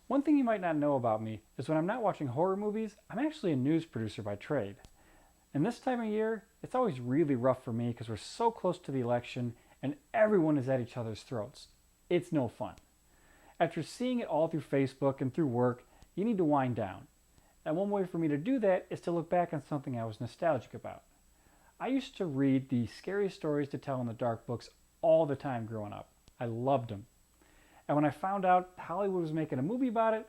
One thing you might not know about me is when I'm not watching horror movies, I'm actually a news producer by trade. And this time of year, it's always really rough for me because we're so close to the election and everyone is at each other's throats. It's no fun. After seeing it all through Facebook and through work, you need to wind down. And one way for me to do that is to look back on something I was nostalgic about. I used to read the Scary Stories to Tell in the Dark books all the time growing up. I loved them. And when I found out Hollywood was making a movie about it,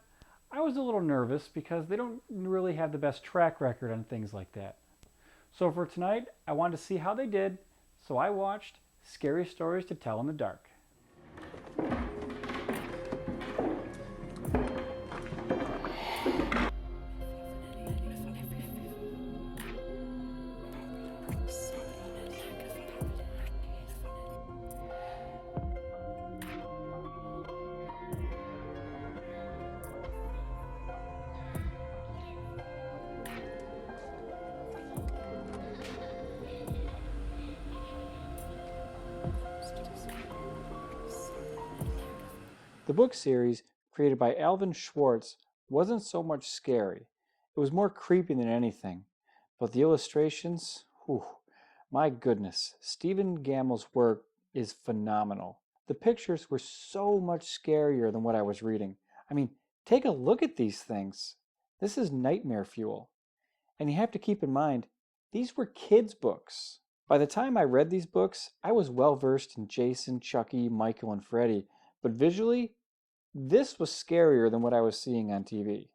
I was a little nervous because they don't really have the best track record on things like that. So for tonight, I wanted to see how they did, so I watched Scary Stories to Tell in the Dark. The book series, created by Alvin Schwartz, wasn't so much scary. It was more creepy than anything. But the illustrations, whew, my goodness, Stephen Gammell's work is phenomenal. The pictures were so much scarier than what I was reading. I mean, take a look at these things. This is nightmare fuel. And you have to keep in mind, these were kids' books. By the time I read these books, I was well versed in Jason, Chucky, Michael, and Freddy, but visually, this was scarier than what I was seeing on TV.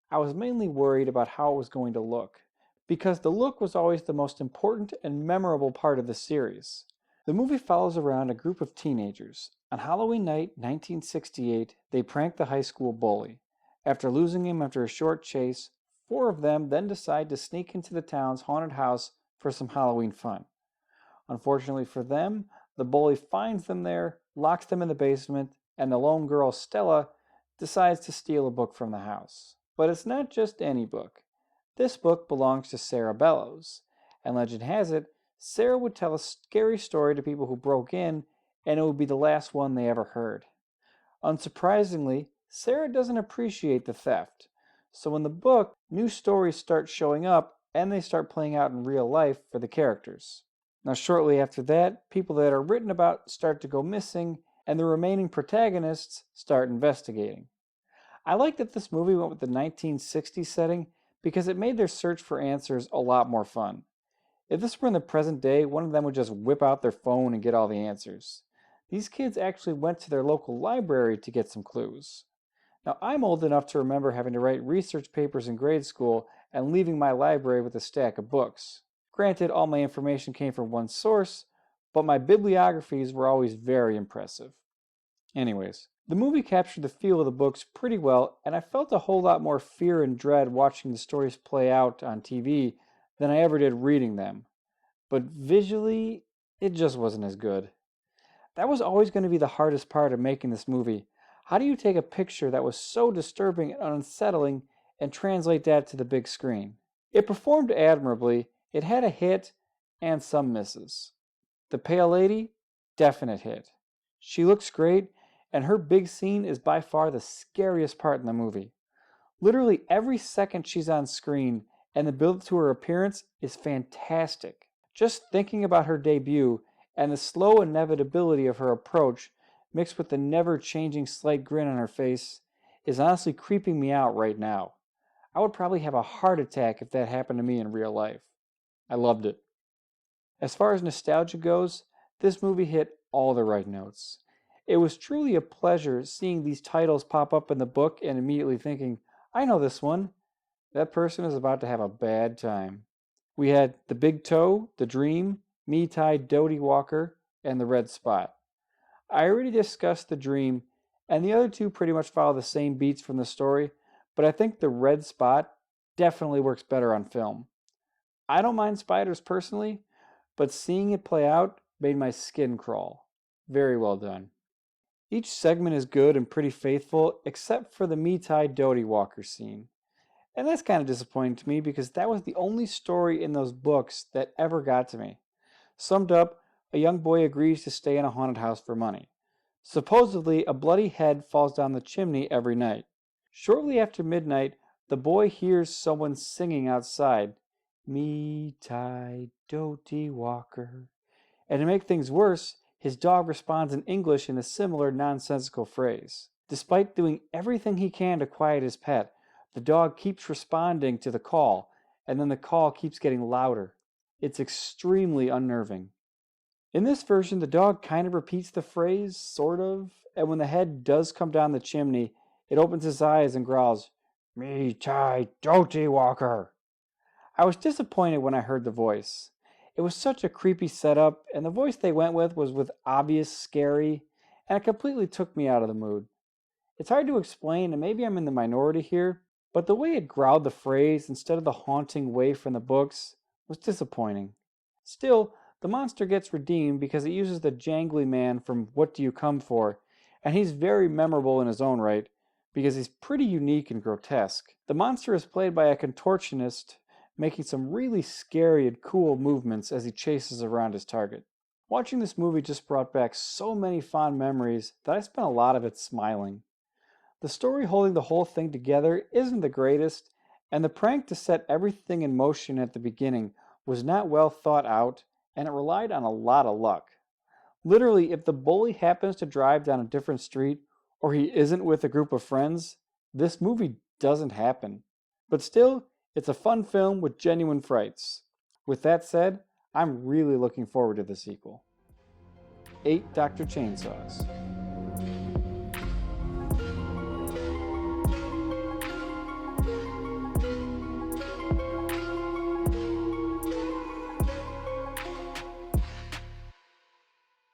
I was mainly worried about how it was going to look, because the look was always the most important and memorable part of the series. The movie follows around a group of teenagers. On Halloween night, 1968, they prank the high school bully. After losing him after a short chase, 4 of them then decide to sneak into the town's haunted house for some Halloween fun. Unfortunately for them, the bully finds them there, locks them in the basement, and the lone girl, Stella, decides to steal a book from the house. But it's not just any book. This book belongs to Sarah Bellows, and legend has it, Sarah would tell a scary story to people who broke in, and it would be the last one they ever heard. Unsurprisingly, Sarah doesn't appreciate the theft, so in the book, new stories start showing up, and they start playing out in real life for the characters. Now, shortly after that, people that are written about start to go missing, and the remaining protagonists start investigating. I like that this movie went with the 1960s setting because it made their search for answers a lot more fun. If this were in the present day, one of them would just whip out their phone and get all the answers. These kids actually went to their local library to get some clues. Now, I'm old enough to remember having to write research papers in grade school and leaving my library with a stack of books. Granted, all my information came from one source, but my bibliographies were always very impressive. Anyways, the movie captured the feel of the books pretty well, and I felt a whole lot more fear and dread watching the stories play out on TV than I ever did reading them. But visually, it just wasn't as good. That was always going to be the hardest part of making this movie. How do you take a picture that was so disturbing and unsettling and translate that to the big screen? It performed admirably, it had a hit and some misses. The Pale Lady, definite hit. She looks great, and her big scene is by far the scariest part in the movie. Literally every second she's on screen, and the build to her appearance is fantastic. Just thinking about her debut, and the slow inevitability of her approach, mixed with the never-changing slight grin on her face, is honestly creeping me out right now. I would probably have a heart attack if that happened to me in real life. I loved it. As far as nostalgia goes, this movie hit all the right notes. It was truly a pleasure seeing these titles pop up in the book and immediately thinking, I know this one. That person is about to have a bad time. We had The Big Toe, The Dream, Me Ty Doty Walker, and The Red Spot. I already discussed The Dream, and the other two pretty much follow the same beats from the story, but I think The Red Spot definitely works better on film. I don't mind spiders personally, but seeing it play out made my skin crawl. Very well done. Each segment is good and pretty faithful, except for the Me Ty Doty Walker scene. And that's kind of disappointing to me because that was the only story in those books that ever got to me. Summed up, a young boy agrees to stay in a haunted house for money. Supposedly, a bloody head falls down the chimney every night. Shortly after midnight, the boy hears someone singing outside, "Me tie doty walker." And to make things worse, his dog responds in English in a similar nonsensical phrase. Despite doing everything he can to quiet his pet, the dog keeps responding to the call, and then the call keeps getting louder. It's extremely unnerving. In this version, the dog kind of repeats the phrase, sort of, and when the head does come down the chimney, it opens its eyes and growls, "Me tie doty walker." I was disappointed when I heard the voice. It was such a creepy setup, and the voice they went with was with obvious scary, and it completely took me out of the mood. It's hard to explain, and maybe I'm in the minority here, but the way it growled the phrase instead of the haunting way from the books was disappointing. Still, the monster gets redeemed because it uses the jangly man from What Do You Come For, and he's very memorable in his own right because he's pretty unique and grotesque. The monster is played by a contortionist making some really scary and cool movements as he chases around his target. Watching this movie just brought back so many fond memories that I spent a lot of it smiling. The story holding the whole thing together isn't the greatest, and the prank to set everything in motion at the beginning was not well thought out, and it relied on a lot of luck. Literally, if the bully happens to drive down a different street, or he isn't with a group of friends, this movie doesn't happen. But still, it's a fun film with genuine frights. With that said, I'm really looking forward to the sequel. 8 Dr. Chainsaws.